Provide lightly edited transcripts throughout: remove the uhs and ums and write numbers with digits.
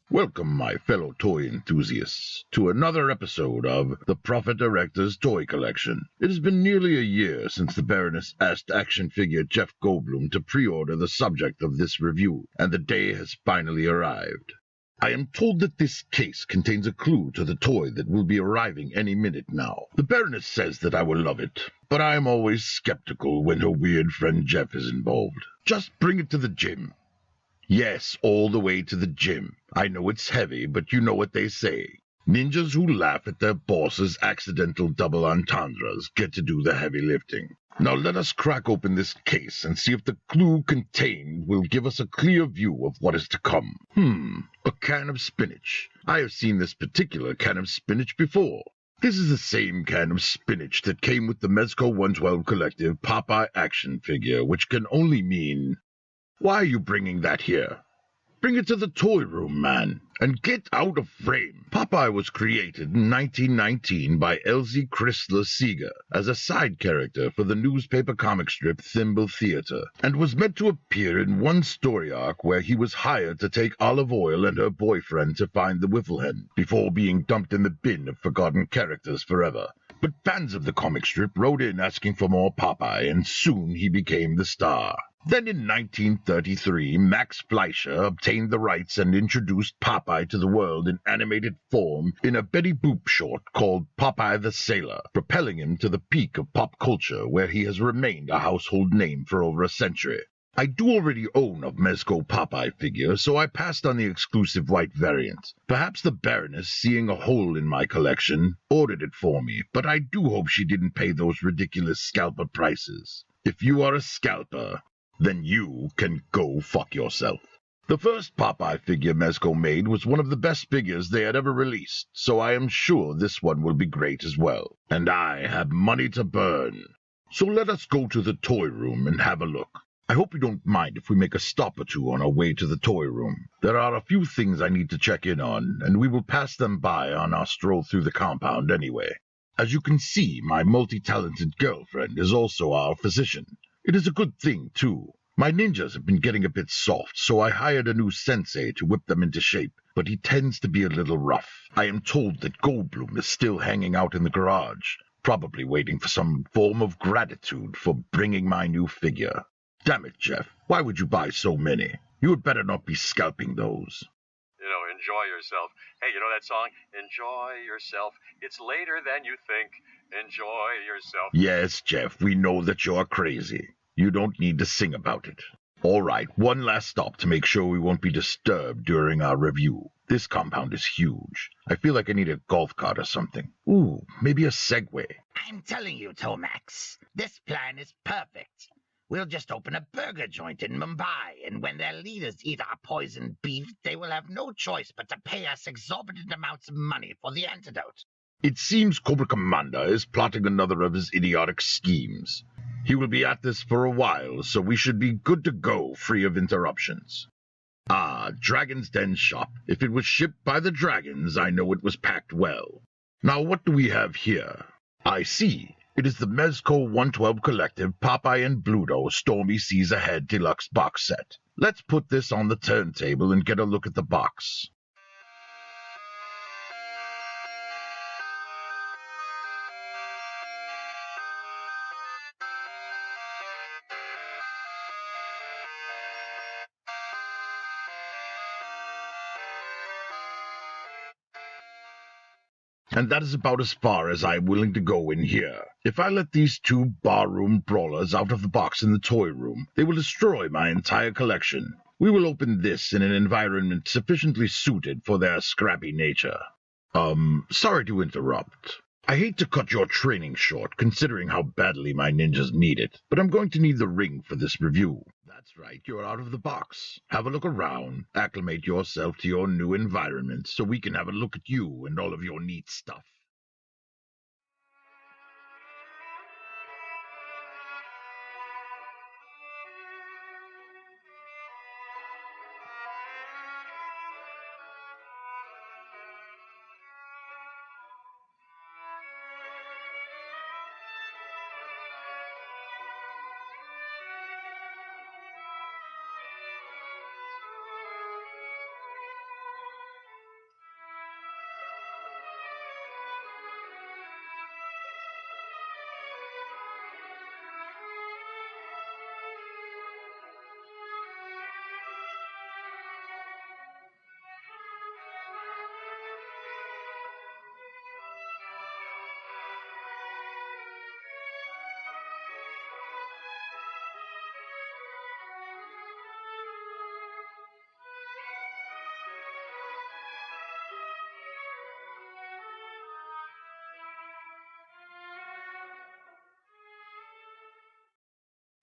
Welcome, my fellow toy enthusiasts, to another episode of the Prophet Director's Toy Collection. It has been nearly a year since the Baroness asked action figure Jeff Goldblum to pre-order the subject of this review, and the day has finally arrived. I am told that this case contains a clue to the toy that will be arriving any minute now. The Baroness says that I will love it, but I am always skeptical when her weird friend Jeff is involved. Just bring it to the gym. Yes, all the way to the gym. I know it's heavy, but you know what they say. Ninjas who laugh at their boss's accidental double entendres get to do the heavy lifting. Now let us crack open this case and see if the clue contained will give us a clear view of what is to come. A can of spinach. I have seen this particular can of spinach before. This is the same can of spinach that came with the Mezco 112 Collective Popeye action figure, which can only mean... Why are you bringing that here? Bring it to the toy room, man, and get out of frame. Popeye was created in 1919 by Elsie Chrysler Seeger as a side character for the newspaper comic strip Thimble Theater, and was meant to appear in one story arc where he was hired to take Olive Oyl and her boyfriend to find the Whifflehen, before being dumped in the bin of forgotten characters forever. But fans of the comic strip wrote in asking for more Popeye, and soon he became the star. Then in 1933, Max Fleischer obtained the rights and introduced Popeye to the world in animated form in a Betty Boop short called Popeye the Sailor, propelling him to the peak of pop culture where he has remained a household name for over a century. I do already own a Mezco Popeye figure, so I passed on the exclusive white variant. Perhaps the Baroness, seeing a hole in my collection, ordered it for me, but I do hope she didn't pay those ridiculous scalper prices. If you are a scalper, then you can go fuck yourself. The first Popeye figure Mezco made was one of the best figures they had ever released, so I am sure this one will be great as well. And I have money to burn. So let us go to the toy room and have a look. I hope you don't mind if we make a stop or two on our way to the toy room. There are a few things I need to check in on, and we will pass them by on our stroll through the compound anyway. As you can see, my multi-talented girlfriend is also our physician. It is a good thing, too. My ninjas have been getting a bit soft, so I hired a new sensei to whip them into shape, but he tends to be a little rough. I am told that Goldblum is still hanging out in the garage, probably waiting for some form of gratitude for bringing my new figure. Damn it, Jeff, why would you buy so many? You had better not be scalping those. Enjoy yourself. Hey, you know that song? Enjoy yourself. It's later than you think. Enjoy yourself. Yes, Jeff, we know that you're crazy. You don't need to sing about it. All right, one last stop to make sure we won't be disturbed during our review. This compound is huge. I feel like I need a golf cart or something. Ooh, maybe a Segway. I'm telling you, Tomax, this plan is perfect. We'll just open a burger joint in Mumbai, and when their leaders eat our poisoned beef, they will have no choice but to pay us exorbitant amounts of money for the antidote. It seems Cobra Commander is plotting another of his idiotic schemes. He will be at this for a while, so we should be good to go, free of interruptions. Ah, Dragon's Den shop. If it was shipped by the dragons, I know it was packed well. Now what do we have here? I see. It is the Mezco 112 Collective Popeye and Bluto Stormy Seas Ahead Deluxe box set. Let's put this on the turntable and get a look at the box. And that is about as far as I am willing to go in here. If I let these two barroom brawlers out of the box in the toy room, they will destroy my entire collection. We will open this in an environment sufficiently suited for their scrappy nature. Sorry to interrupt. I hate to cut your training short, considering how badly my ninjas need it, but I'm going to need the ring for this review. That's right, you're out of the box. Have a look around, acclimate yourself to your new environment, so we can have a look at you and all of your neat stuff.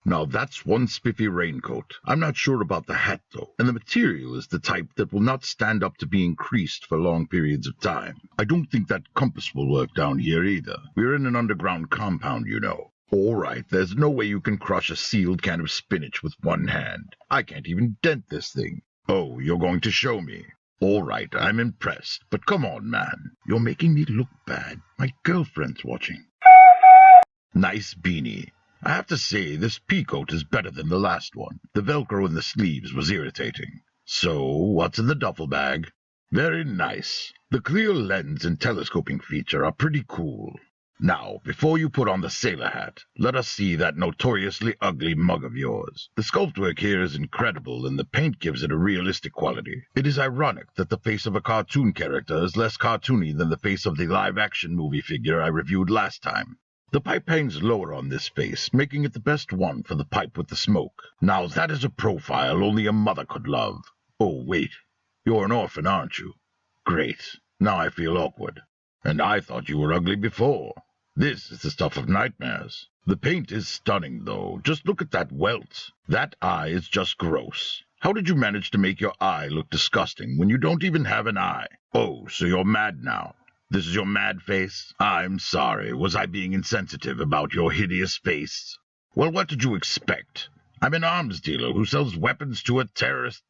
Now that's one spiffy raincoat. I'm not sure about the hat, though, and the material is the type that will not stand up to being creased for long periods of time. I don't think that compass will work down here either. We're in an underground compound, you know. All right, there's no way you can crush a sealed can of spinach with one hand. I can't even dent this thing. Oh, you're going to show me. All right, I'm impressed, but come on, man. You're making me look bad. My girlfriend's watching. Nice beanie. I have to say, this peacoat is better than the last one. The Velcro in the sleeves was irritating. So, what's in the duffel bag? Very nice. The clear lens and telescoping feature are pretty cool. Now, before you put on the sailor hat, let us see that notoriously ugly mug of yours. The sculpt work here is incredible, and the paint gives it a realistic quality. It is ironic that the face of a cartoon character is less cartoony than the face of the live-action movie figure I reviewed last time. The pipe hangs lower on this face, making it the best one for the pipe with the smoke. Now that is a profile only a mother could love. Oh, wait. You're an orphan, aren't you? Great. Now I feel awkward. And I thought you were ugly before. This is the stuff of nightmares. The paint is stunning, though. Just look at that welt. That eye is just gross. How did you manage to make your eye look disgusting when you don't even have an eye? Oh, so you're mad now. This is your mad face? I'm sorry. Was I being insensitive about your hideous face? Well, what did you expect? I'm an arms dealer who sells weapons to a terrorist...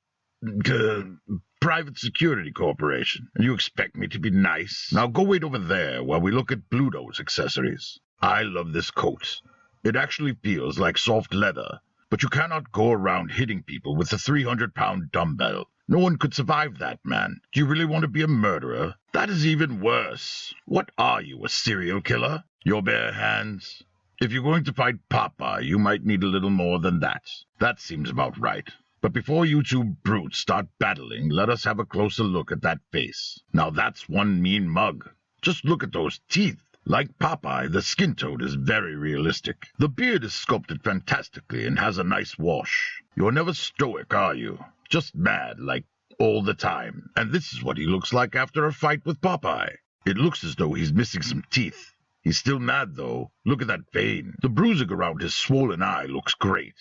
private security corporation, and you expect me to be nice? Now go wait over there while we look at Bluto's accessories. I love this coat. It actually feels like soft leather, but you cannot go around hitting people with a 300-pound dumbbell. No one could survive that, man. Do you really want to be a murderer? That is even worse. What are you, a serial killer? Your bare hands? If you're going to fight Popeye, you might need a little more than that. That seems about right. But before you two brutes start battling, let us have a closer look at that face. Now that's one mean mug. Just look at those teeth. Like Popeye, the skin tone is very realistic. The beard is sculpted fantastically and has a nice wash. You're never stoic, are you? Just mad, like, all the time. And this is what he looks like after a fight with Popeye. It looks as though he's missing some teeth. He's still mad, though. Look at that vein. The bruising around his swollen eye looks great.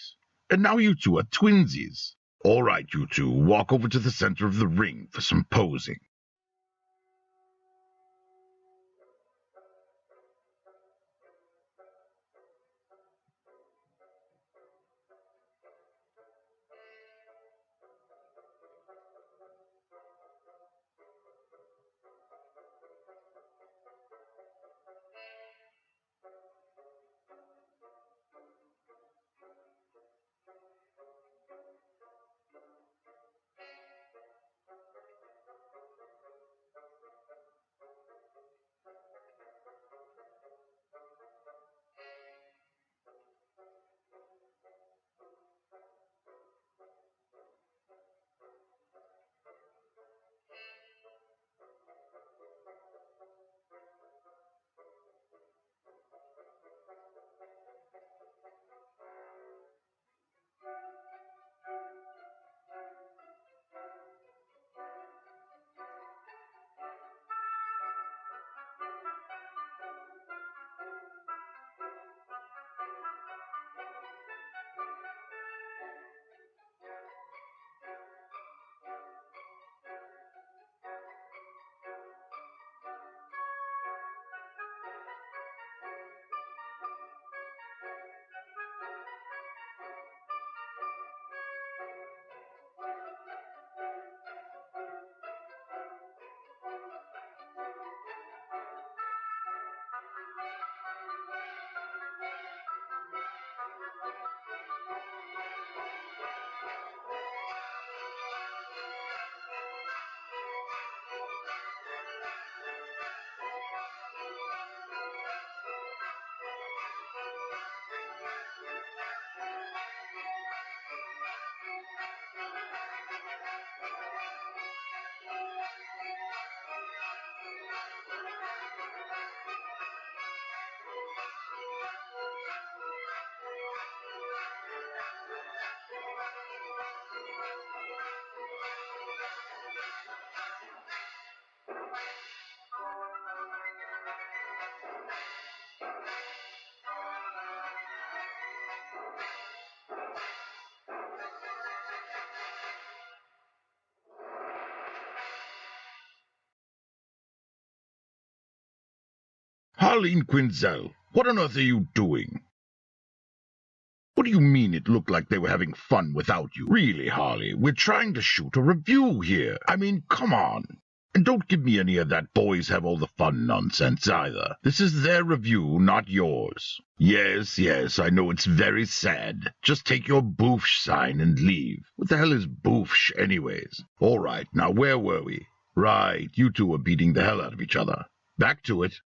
And now you two are twinsies. All right, you two, walk over to the center of the ring for some posing. Harleen Quinzel, what on earth are you doing? What do you mean it looked like they were having fun without you? Really, Harley, we're trying to shoot a review here. I mean, come on. And don't give me any of that boys have all the fun nonsense either. This is their review, not yours. Yes, I know it's very sad. Just take your boofsh sign and leave. What the hell is boofsh anyways? All right, now where were we? Right, you two are beating the hell out of each other. Back to it.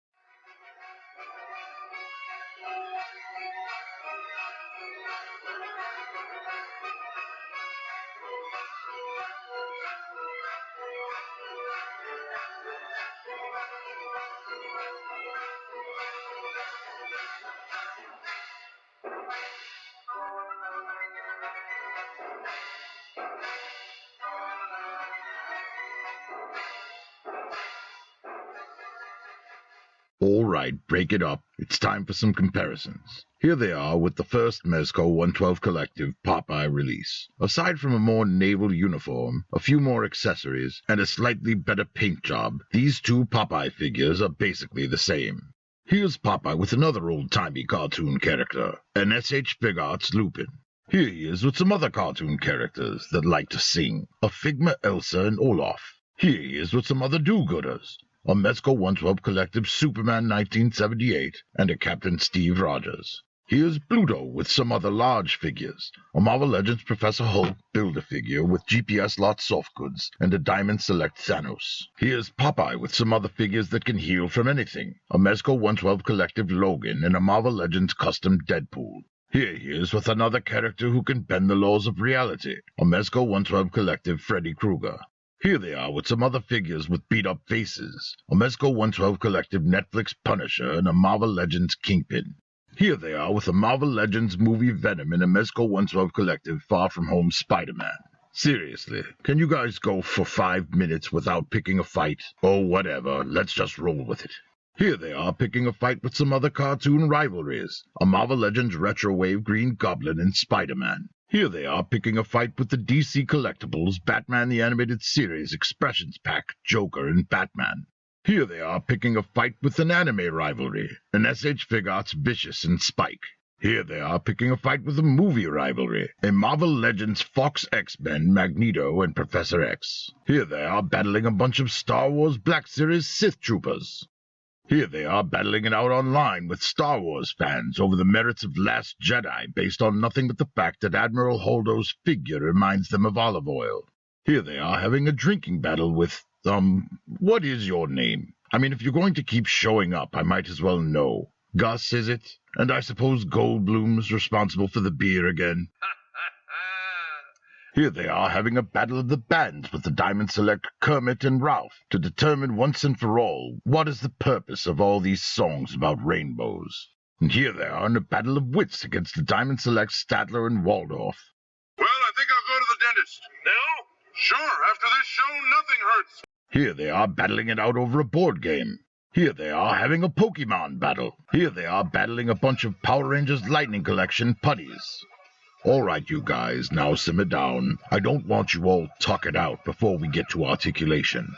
All right, break it up. It's time for some comparisons. Here they are with the first Mezco 112 Collective Popeye release. Aside from a more naval uniform, a few more accessories, and a slightly better paint job, these two Popeye figures are basically the same. Here's Popeye with another old-timey cartoon character, an SH Fig Arts Lupin. Here he is with some other cartoon characters that like to sing, a Figma, Elsa, and Olaf. Here he is with some other do-gooders, a Mezco 112 Collective Superman 1978, and a Captain Steve Rogers. Here's Bluto with some other large figures, a Marvel Legends Professor Hulk Build-A-Figure with GPS lot soft goods, and a Diamond Select Thanos. Here's Popeye with some other figures that can heal from anything, a Mezco 112 Collective Logan, and a Marvel Legends Custom Deadpool. Here he is with another character who can bend the laws of reality, a Mezco 112 Collective Freddy Krueger. Here they are with some other figures with beat-up faces, a Mezco 112 Collective Netflix Punisher and a Marvel Legends Kingpin. Here they are with a Marvel Legends movie Venom and a Mezco 112 Collective Far From Home Spider-Man. Seriously, can you guys go for 5 minutes without picking a fight? Oh, whatever, let's just roll with it. Here they are picking a fight with some other cartoon rivalries, a Marvel Legends Retro Wave Green Goblin and Spider-Man. Here they are picking a fight with the DC Collectibles Batman the Animated Series Expressions Pack, Joker, and Batman. Here they are picking a fight with an anime rivalry, an SH Fig Arts Vicious and Spike. Here they are picking a fight with a movie rivalry, a Marvel Legends Fox X-Men, Magneto, and Professor X. Here they are battling a bunch of Star Wars Black Series Sith Troopers. Here they are battling it out online with Star Wars fans over the merits of Last Jedi based on nothing but the fact that Admiral Holdo's figure reminds them of olive oil. Here they are having a drinking battle with, what is your name? I mean, if you're going to keep showing up, I might as well know. Gus, is it? And I suppose Goldblum's responsible for the beer again. Here they are having a battle of the bands with the Diamond Select Kermit and Ralph to determine once and for all what is the purpose of all these songs about rainbows. And here they are in a battle of wits against the Diamond Select Statler and Waldorf. Well, I think I'll go to the dentist. Now? Sure, after this show, nothing hurts. Here they are battling it out over a board game. Here they are having a Pokemon battle. Here they are battling a bunch of Power Rangers Lightning Collection putties. All right, you guys, now simmer down. I don't want you all talk it out before we get to articulation.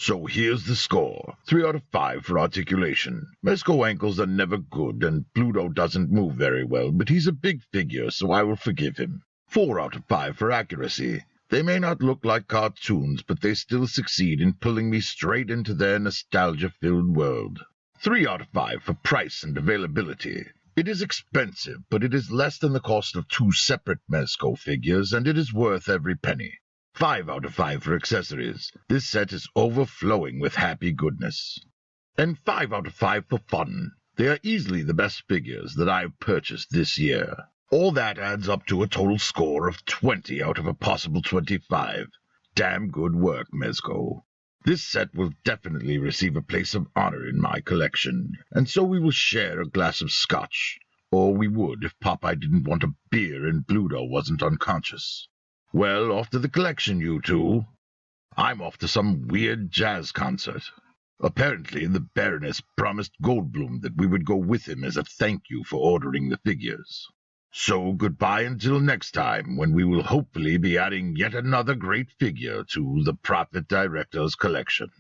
So here's the score. 3 out of 5 for articulation. Mezco ankles are never good, and Bluto doesn't move very well, but he's a big figure, so I will forgive him. 4 out of 5 for accuracy. They may not look like cartoons, but they still succeed in pulling me straight into their nostalgia-filled world. 3 out of 5 for price and availability. It is expensive, but it is less than the cost of 2 separate Mezco figures, and it is worth every penny. 5 out of 5 for accessories. This set is overflowing with happy goodness. And 5 out of 5 for fun. They are easily the best figures that I have purchased this year. All that adds up to a total score of 20 out of a possible 25. Damn good work, Mezco. This set will definitely receive a place of honor in my collection, and so we will share a glass of scotch. Or we would if Popeye didn't want a beer and Bluto wasn't unconscious. Well, off to the collection, you two. I'm off to some weird jazz concert. Apparently, the Baroness promised Goldblum that we would go with him as a thank you for ordering the figures. So goodbye until next time, when we will hopefully be adding yet another great figure to the Prophet Director's collection.